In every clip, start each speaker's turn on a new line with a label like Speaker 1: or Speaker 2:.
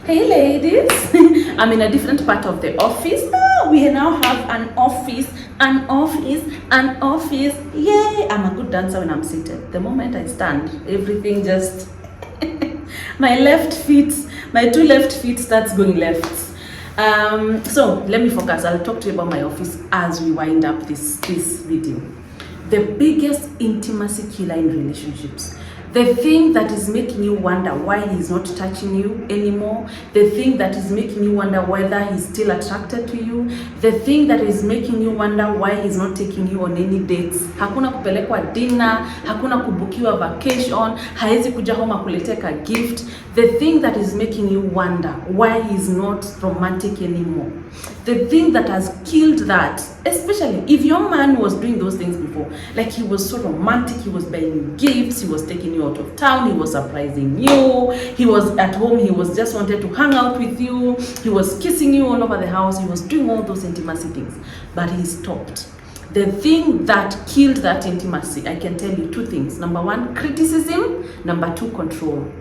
Speaker 1: Hey ladies, I'm in a different part of the office. We now have an office. Yay! I'm a good dancer when I'm seated. The moment I stand, everything just my two left feet starts going left. So let me focus. I'll talk to you about my office as we wind up this video. The biggest intimacy killer in relationships. The thing that is making you wonder why he's not touching you anymore. The thing that is making you wonder whether he's still attracted to you. The thing that is making you wonder why he's not taking you on any dates. Hakuna kupelekwa dinner, hakuna kubukiwa vacation, haezi kuja home akuleteka gift. The thing that is making you wonder why he's not romantic anymore. The thing that has killed that, especially if your man was doing those things before, like he was so romantic, he was buying you gifts, he was taking you out of town, he was surprising you, he was at home, he was just wanted to hang out with you, he was kissing you all over the house, he was doing all those intimacy things, but he stopped. The thing that killed that intimacy, I can tell you two things. Number one, criticism. Number two, control.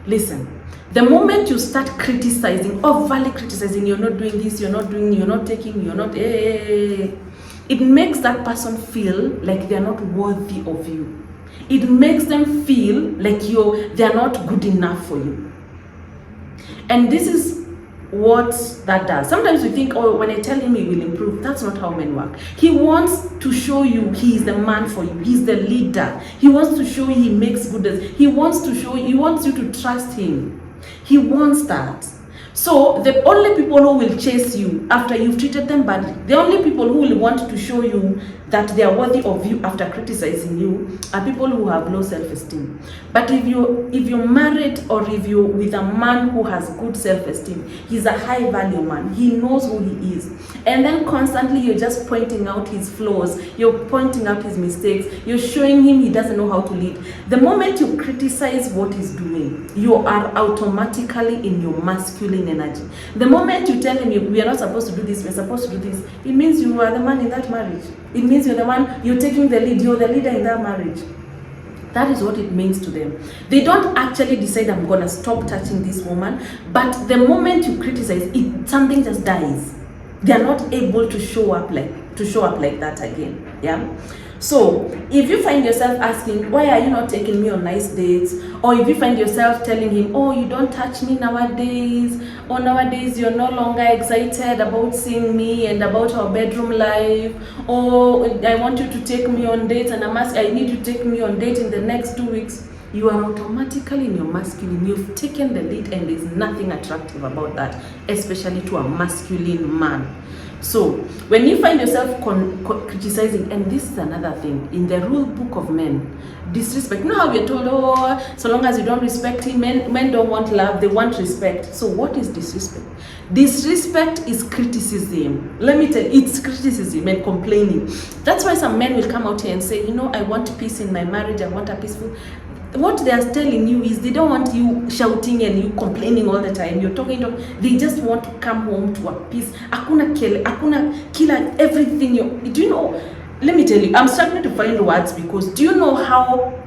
Speaker 1: Listen, the moment you start criticizing, overly criticizing, you're not doing this, you're not taking, it makes that person feel like they're not worthy of you. It makes them feel like they're not good enough for you. And this is what that does. Sometimes we think, oh, when I tell him he will improve. That's not how men work. He wants to show you he is the man for you. He's the leader. He wants to show you he makes good. He wants you to trust him. He wants that. So the only people who will chase you after you've treated them badly, the only people who will want to show you that they are worthy of you after criticizing you are people who have low self-esteem. But if you're married or if you're with a man who has good self-esteem, he's a high value man. He knows who he is. And then constantly you're just pointing out his flaws. You're pointing out his mistakes. You're showing him he doesn't know how to lead. The moment you criticize what he's doing, you are automatically in your masculine energy. The moment you tell him we are not supposed to do this, we're supposed to do this, it means you are the man in that marriage. It means you're the one, you're taking the lead, you're the leader in that marriage. That is what it means to them. They don't actually decide, I'm gonna stop touching this woman, but the moment you criticize, something just dies. They are not able to show up like that again. Yeah. So if you find yourself asking, why are you not taking me on nice dates? Or if you find yourself telling him, oh, you don't touch me nowadays, or nowadays you're no longer excited about seeing me and about our bedroom life, or I want you to take me on dates and I need you to take me on date in the next 2 weeks, you are automatically in your masculine. You've taken the lead and there's nothing attractive about that, especially to a masculine man. So when you find yourself criticizing, and this is another thing in the rule book of men, disrespect. You know how we're told, oh, so long as you don't respect him, men don't want love, they want respect. So what is disrespect? Disrespect is criticism. Let me tell you, it's criticism and complaining. That's why some men will come out here and say, you know, I want peace in my marriage, I want a peaceful. What they are telling you is they don't want you shouting and you complaining all the time. You're talking to, they just want to come home to a peace. Akuna killer, everything. Do you know? Let me tell you, I'm struggling to find words because do you know how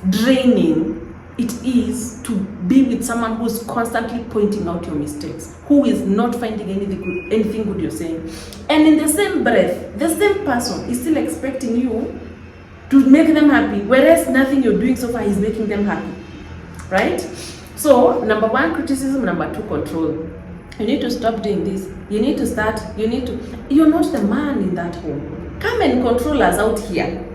Speaker 1: draining it is to be with someone who's constantly pointing out your mistakes, who is not finding anything good you're saying, and in the same breath, the same person is still expecting you to make them happy, whereas nothing you're doing so far is making them happy, right? So, number one, criticism. Number two, control. You need to stop doing this. You're not the man in that home. Come and control us out here.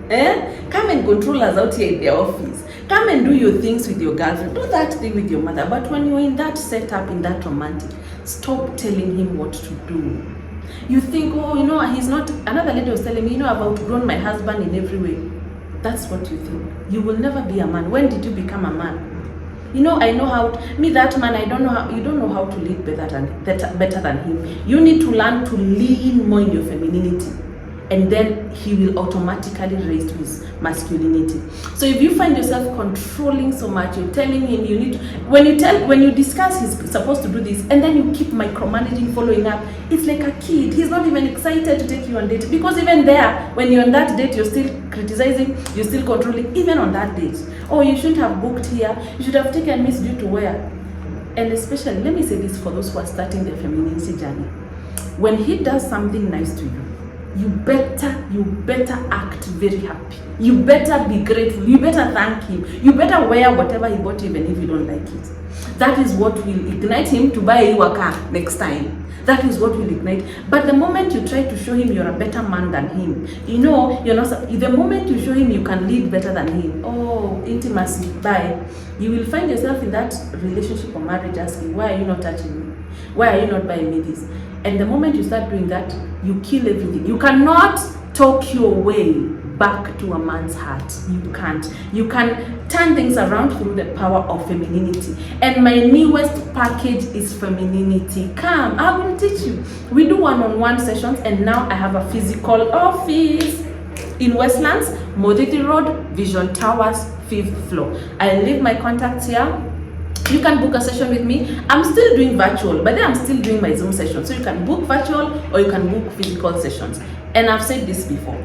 Speaker 1: Come and control us out here in the office. Come and do your things with your girlfriend. Do that thing with your mother. But when you're in that setup, in that romantic, stop telling him what to do. You think, oh, you know, he's not, another lady was telling me, you know, I've outgrown my husband in every way. That's what you think. You will never be a man. When did you become a man? You know, I know how, that man, I don't know how, you don't know how to lead better than him. You need to learn to lean more in your femininity. And then he will automatically raise to his masculinity. So if you find yourself controlling so much, you're telling him you need to, when you discuss he's supposed to do this, and then you keep micromanaging, following up, it's like a kid. He's not even excited to take you on date, because even there, when you're on that date, you're still criticizing, you're still controlling, even on that date. Oh, you shouldn't have booked here, you should have taken Miss Due to where? And especially, let me say this for those who are starting their femininity journey. When he does something nice to you, you better act very happy. You better be grateful. You better thank him. You better wear whatever he bought you, even if you don't like it. That is what will ignite him to buy you a car next time. That is what will ignite. But the moment you try to show him you're a better man than him, you know, you're not. The moment you show him you can lead better than him, oh, intimacy, bye. You will find yourself in that relationship or marriage asking, why are you not touching me? Why are you not buying me this? And the moment you start doing that, you kill everything. You cannot talk your way back to a man's heart. You can't. You can turn things around through the power of femininity. And my newest package is femininity. Come, I will teach you. We do one-on-one sessions, and now I have a physical office in Westlands, Moditi Road, Vision Towers, 5th floor. I leave my contacts here. You can book a session with me. I'm still doing virtual, but then I'm still doing my Zoom session. So you can book virtual or you can book physical sessions. And I've said this before.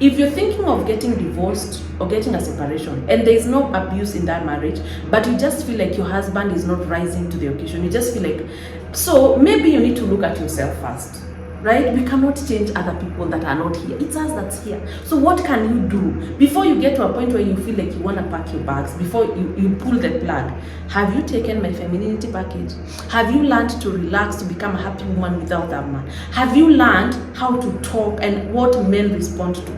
Speaker 1: If you're thinking of getting divorced or getting a separation and there is no abuse in that marriage, but you just feel like your husband is not rising to the occasion, you just feel like, so maybe you need to look at yourself first. Right? We cannot change other people that are not here. It's us that's here. So what can you do before you get to a point where you feel like you want to pack your bags, before you pull the plug? Have you taken my femininity package? Have you learned to relax, to become a happy woman without that man? Have you learned how to talk and what men respond to?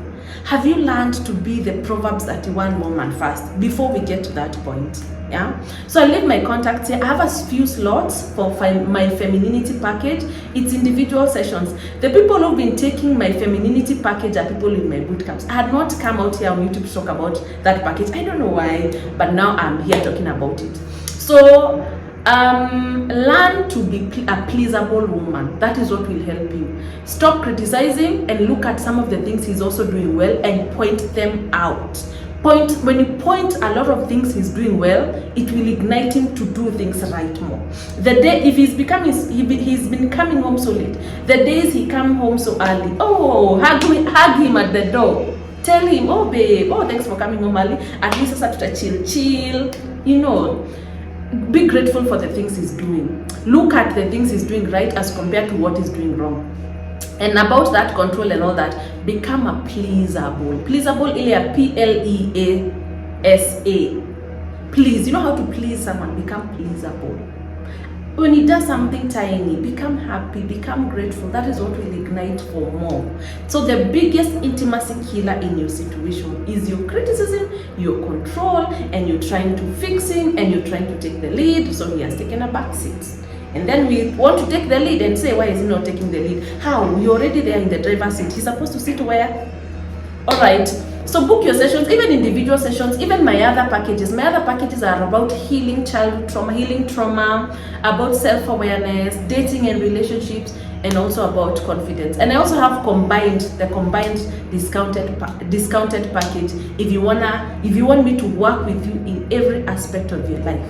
Speaker 1: Have you learned to be the Proverbs 31 woman first before we get to that point? Yeah. So I leave my contacts here. I have a few slots for my femininity package. It's individual sessions. The people who've been taking my femininity package are people in my boot camps. I had not come out here on YouTube to talk about that package. I don't know why, but now I'm here talking about it. So learn to be a pleasable woman. That is what will help you. Stop criticizing and look at some of the things he's also doing well and point them out. When you point a lot of things he's doing well, it will ignite him to do things right more. The day, if he's been coming home so late, the days he come home so early, oh, hug him at the door. Tell him, oh babe, oh thanks for coming home early. At least start to chill. You know, be grateful for the things he's doing. Look at the things he's doing right as compared to what he's doing wrong. And about that control and all that, become a pleasable. Pleasable, P-L-E-A-S-A. Please, you know how to please someone, become pleasable. When he does something tiny, become happy, become grateful. That is what will ignite for more. So the biggest intimacy killer in your situation is your criticism, your control, and you're trying to fix him, and you're trying to take the lead, so he has taken a back seat. And then we want to take the lead and say, why is he not taking the lead? How? You're already there in the driver's seat. He's supposed to sit where? All right. So book your sessions, even individual sessions, even my other packages. My other packages are about healing childhood trauma, about self-awareness, dating and relationships, and also about confidence. And I also have the combined discounted package if you want me to work with you in every aspect of your life.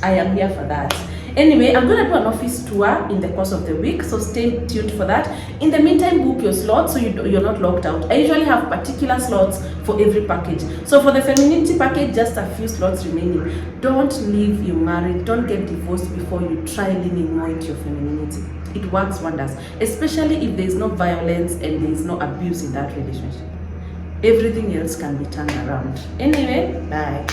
Speaker 1: I am here for that. Anyway, I'm going to do an office tour in the course of the week, so stay tuned for that. In the meantime, book your slots so you're not locked out. I usually have particular slots for every package. So for the femininity package, just a few slots remaining. Don't leave your marriage, don't get divorced before you try leaning more into your femininity. It works wonders, especially if there is no violence and there is no abuse in that relationship. Everything else can be turned around. Anyway, bye.